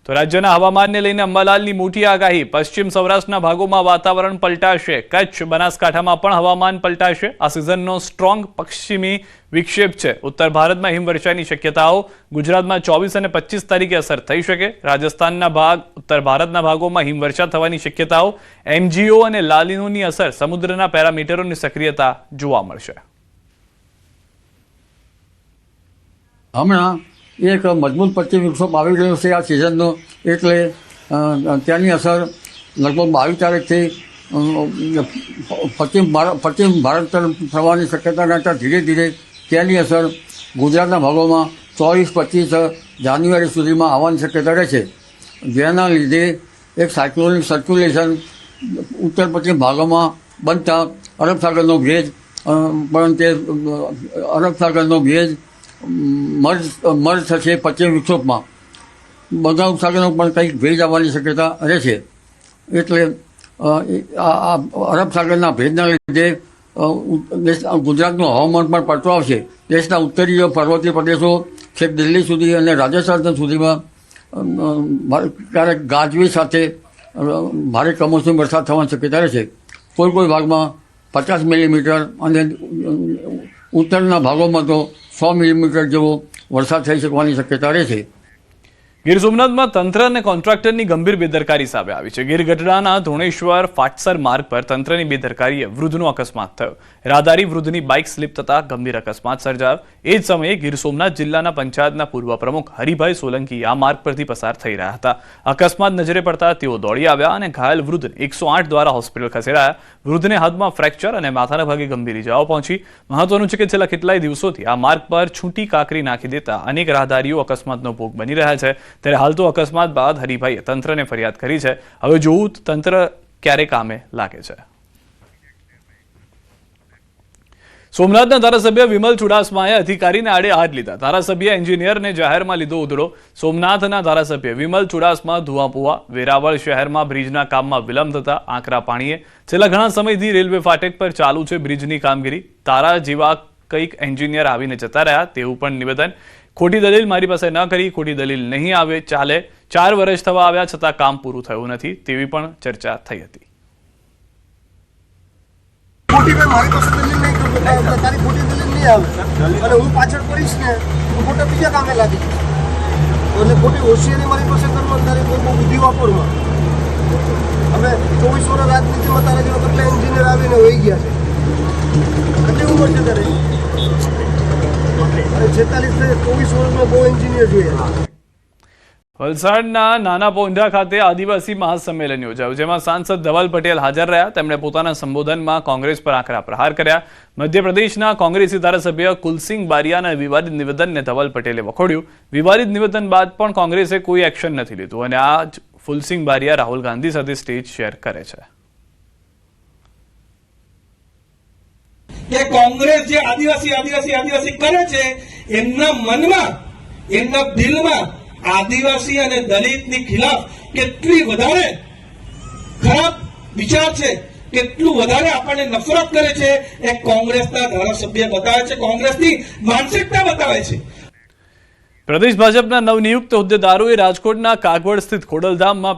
તો રાજ્યના હવામાનને લઈને અંબાલાલની મોટી આગાહી. પશ્ચિમ સૌરાષ્ટ્રના ભાગોમાં વાતાવરણ પલટાશે. કચ્છ બનાસકાંઠામાં પણ હવામાન પલટાશે. આ સિઝનનો સ્ટ્રોંગ પશ્ચિમી વિક્ષેપ છે. ઉત્તર ભારતમાં હિમવર્ષાની શક્યતાઓ. ગુજરાતમાં 24 અને 25 તારીખે અસર થઈ શકે. રાજસ્થાનના ઉત્તર ભારતના ભાગોમાં હિમવર્ષા થવાની શક્યતાઓ. એમજીઓ અને લાલીનોની અસર. સમુદ્રના પેરામીટરોની સક્રિયતા જોવા મળશે. હમણાં એક મજબૂત પશ્ચિમ વિક્ષોભ આવી રહ્યો છે આ સિઝનનો, એટલે ત્યાંની અસર લગભગ 22 તારીખથી પશ્ચિમ ભારત તરફ થવાની શક્યતા રહેતા ધીરે ધીરે ત્યાંની અસર ગુજરાતના ભાગોમાં 24-25 જાન્યુઆરી સુધીમાં આવવાની શક્યતા રહેશે, જેના લીધે એક સાયક્લોનિક સર્ક્યુલેશન ઉત્તર પશ્ચિમ ભાગોમાં બનતા અરબ સાગરનો ભેજ મર્જ થશે પશ્ચિમ વિક્ષોભમાં. બંગાળ સાગરનો પણ કંઈક ભેજ આવવાની શક્યતા રહેશે. એટલે આ અરબ સાગરના ભેજના લીધે ગુજરાતનું હવામાન પણ પલટો આવશે. દેશના ઉત્તરીય પર્વતીય પ્રદેશો છેક દિલ્હી સુધી અને રાજસ્થાન સુધીમાં ક્યારેક ગાજવી સાથે ભારે કમોસમી વરસાદ થવાની શક્યતા રહેશે. કોઈ ભાગમાં 50 મિલીમીટર અને ઉત્તરના ભાગોમાં તો 100 મિલીમીટર જેવો વરસાદ થઈ શકવાની શક્યતા રહેશે. ગીર સોમનાથમાં તંત્ર અને કોન્ટ્રાક્ટરની ગંભીર બેદરકારી સામે આવી છે. ગીર ગઢડાના ધોણેશ્વર ફાટસર માર્ગ પર તંત્રની બેદરકારીએ વૃદ્ધનો અકસ્માત થયો. રાહદારી વૃદ્ધની બાઇક સ્લીપ થતા ગંભીર અકસ્માત સર્જાયો. એ જ સમયે ગીર સોમનાથ જિલ્લાના પંચાયતના પૂર્વ પ્રમુખ હરિભાઈ સોલંકી આ માર્ગ પરથી પસાર થઈ રહ્યા હતા. અકસ્માત નજરે પડતા તેઓ દોડી આવ્યા અને ઘાયલ વૃદ્ધને 108 દ્વારા હોસ્પિટલ ખસેડાયા. વૃદ્ધને હાથમાં ફ્રેક્ચર અને માથાના ભાગે ગંભીર ઇજાઓ પહોંચી. મહત્વનું છે કે છેલ્લા કેટલાય દિવસોથી આ માર્ગ પર છૂટી કાંકરી નાખી દેતા અનેક રાહદારીઓ અકસ્માતનો ભોગ બની રહ્યા છે. ત્યારે હાલ તો અકસ્માત બાદ હરિભાઈએ તંત્રને ફરિયાદ કરી છે. હવે જોવું તંત્ર ક્યારે કામે લાગે છે. સોમનાથના ધારાસભ્ય વિમલ ચુડાસમાએ અધિકારીને આડે હાથ લીધા. ધારાસભ્ય એન્જિનિયરને જાહેરમાં લીધો ઉધડો. સોમનાથના ધારાસભ્ય વિમલ ચુડાસમા ધુઆપુઆ. વેરાવળ શહેરમાં બ્રિજના કામમાં વિલંબ થતા આંકરા પાણીએ. છેલ્લા ઘણા સમયથી રેલવે ફાટક પર ચાલુ છે બ્રિજની કામગીરી. તારા જેવા કંઈક એન્જિનિયર આવીને જતા રહ્યા તેવું પણ નિવેદન. ખોટી દલીલ મારી પાસે ન કરી, ખોટી દલીલ નહીં આવે ચાલે. 4 વર્ષ થવા આવ્યા છતાં કામ પૂરું થયું નથી તેવી પણ ચર્ચા થઈ હતી. મારી પાસે દલીલ નહીં કરું, તારી ખોટી દલીલ નહીં આવે અને હું પાછળ પડીશ ને હું ખોટા બીજા કામે લાગી એટલે ખોટી હોશિયારી મારી પાસે કરવા તારી બહુ બુદ્ધિ વાપરવા. હવે 24 વર્ષ રાજનીતિમાં તારા જેવા કેટલા એન્જિનિયર આવીને વહી ગયા છે. કેટલી ઉંમર છે તારે? 46 24 વર્ષમાં બહુ એન્જિનિયર જોઈએ. વલસાડના નાના પોંઢા ખાતે આદિવાસી મહાસંમેલન યોજાયું, જેમાં સાંસદ ધવલ પટેલ હાજર રહ્યા. તેમણે પોતાના સંબોધનમાં કોંગ્રેસ પર આકરા પ્રહાર કર્યા. મધ્યપ્રદેશના કોંગ્રેસી ધારાસભ્ય કુલસિંહ બારિયાના વિવાદિત નિવેદનને ધવલ પટેલે વખોડ્યું. વિવાદિત નિવેદન બાદ પણ કોંગ્રેસે કોઈ એક્શન નથી લીધું અને આ જ કુલસિંહ બારિયા રાહુલ ગાંધી સાથે સ્ટેજ શેર કરે છે. કે કોંગ્રેસ જે આદિવાસી કરે છે, એમના મનમાં, એમના દિલમાં આદિવાસી અને દલિતની ખિલાફ કેટલી વધારે ખરાબ વિચાર છે, કેટલું વધારે આપણને નફરત કરે છે, એ કોંગ્રેસના ધારાસભ્ય બતાવે છે, કોંગ્રેસની માનસિકતા બતાવે છે. પ્રદેશ ભાજપના નવનિયુક્ત હોદ્દેદારોએ રાજકોટના કાગવડ સ્થિત ખોડલધામમાં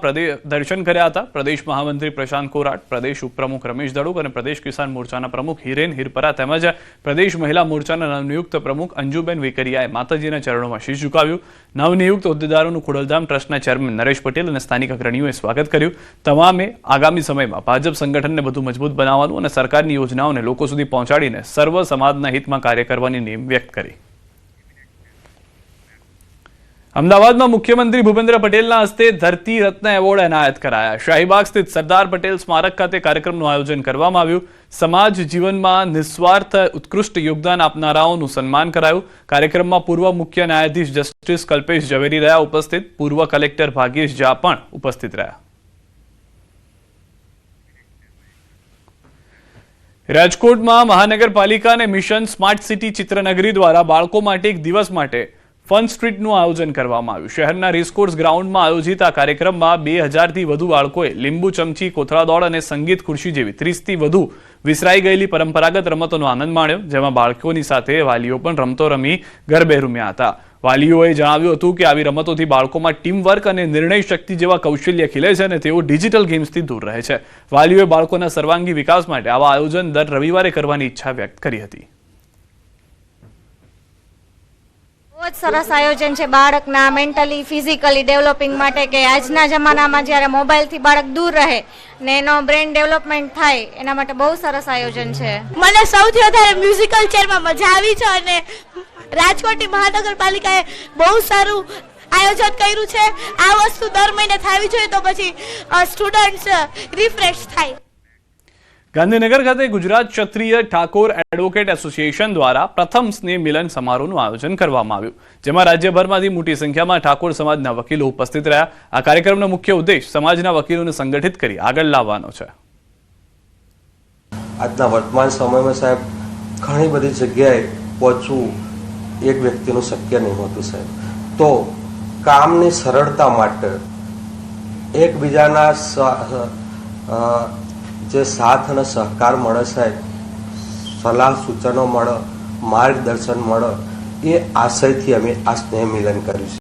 દર્શન કર્યા હતા. પ્રદેશ મહામંત્રી પ્રશાંત કોરાટ, પ્રદેશ ઉપપ્રમુખ રમેશ દડુક અને પ્રદેશ કિસાન મોરચાના પ્રમુખ હિરેન હિરપરા તેમજ પ્રદેશ મહિલા મોરચાના નવનિયુક્ત પ્રમુખ અંજુબેન વેકરિયાએ માતાજીના ચરણોમાં શીશ ઝુકાવ્યું. નવનિયુક્ત હોદ્દેદારોનું ખોડલધામ ટ્રસ્ટના ચેરમેન નરેશ પટેલ અને સ્થાનિક અગ્રણીઓએ સ્વાગત કર્યું. તમામે આગામી સમયમાં ભાજપ સંગઠનને વધુ મજબૂત બનાવવાનું અને સરકારની યોજનાઓને લોકો સુધી પહોંચાડીને સર્વ સમાજના હિતમાં કાર્ય કરવાની નેમ વ્યક્ત કરી. અમદાવાદમાં મુખ્યમંત્રી ભૂપેન્દ્ર પટેલના હસ્તે ધરતી રત્ન એવોર્ડ એનાયત કરાયા. શાહીબાગ સ્થિત સરદાર પટેલ સ્મારક ખાતે કાર્યક્રમનું આયોજન કરવામાં આવ્યું. સમાજ જીવનમાં નિસ્વાર્થ ઉત્કૃષ્ટ યોગદાન આપનારાઓનું સન્માન કરાયું. કાર્યક્રમમાં પૂર્વ મુખ્ય ન્યાયાધીશ જસ્ટિસ કલ્પેશ ઝવેરી રહ્યા ઉપસ્થિત. પૂર્વ કલેક્ટર ભાગ્યેશ ઝા પણ ઉપસ્થિત રહ્યા. રાજકોટમાં મહાનગરપાલિકા અને મિશન સ્માર્ટ સિટી ચિત્રનગરી દ્વારા બાળકો માટે એક દિવસ માટે ફન સ્ટ્રીટનું આયોજન કરવામાં આવ્યું. શહેરના રેસકોર્સ ગ્રાઉન્ડમાં આયોજિત આ કાર્યક્રમમાં 2000થી વધુ બાળકોએ લીંબુ ચમચી, કોથળા દોડ અને સંગીત ખુરશી જેવી 30થી વધુ વિસરાઈ ગયેલી પરંપરાગત રમતોનો આનંદ માણ્યો, જેમાં બાળકોની સાથે વાલીઓ પણ રમતો રમી ગરબે રમ્યા હતા. વાલીઓએ જણાવ્યું હતું કે આવી રમતોથી બાળકોમાં ટીમ વર્ક અને નિર્ણય શક્તિ જેવા કૌશલ્ય ખીલે છે અને તેઓ ડિજિટલ ગેમ્સથી દૂર રહે છે. વાલીઓએ બાળકોના સર્વાંગી વિકાસ માટે આવા આયોજન દર રવિવારે કરવાની ઈચ્છા વ્યક્ત કરી હતી. બહુ જ સરસ આયોજન છે બાળકના મેન્ટલી ફિઝિકલી ડેવલપિંગ માટે, કે આજના જમાનામાં જ્યારે મોબાઈલથી બાળક દૂર રહે ને એનો બ્રેન ડેવલપમેન્ટ થાય એના માટે બહુ સરસ આયોજન છે. મને સૌથી વધારે મ્યુઝિકલ ચેરમાં મજા આવી છે અને રાજકોટની મહાનગરપાલિકાએ બહુ સારું આયોજન કર્યું છે. આ વસ્તુ દર મહિને થવી જોઈએ તો પછી સ્ટુડન્ટ્સ રિફ્રેશ થાય. ગાંધીનગર ખાતે ગુજરાત ક્ષત્રિય ઠાકોર એડવોકેટ એસોસિએશન દ્વારા પ્રથમ સ્નેહ મિલન સમારોહનું આયોજન કરવામાં આવ્યું, જેમાં રાજ્યભરમાંથી મોટી સંખ્યામાં ઠાકોર સમાજના વકીલો ઉપસ્થિત રહ્યા. આ કાર્યક્રમનો મુખ્ય ઉદ્દેશ સમાજના વકીલોને સંગઠિત કરી આગળ લાવવાનો છે. આજના વર્તમાન સમયમાં સાહેબ ઘણી બધી જગ્યાએ પહોંચવું એક વ્યક્તિનું શક્ય નહીં હોતું સાહેબ. તો કામની સરળતા માટે એકબીજાના જે સાથ અને સહકાર મળે સાહેબ, સલાહ સૂચનો મળે, માર્ગદર્શન મળે, એ આશયથી અમે આ સ્નેહ મિલન કર્યું છે.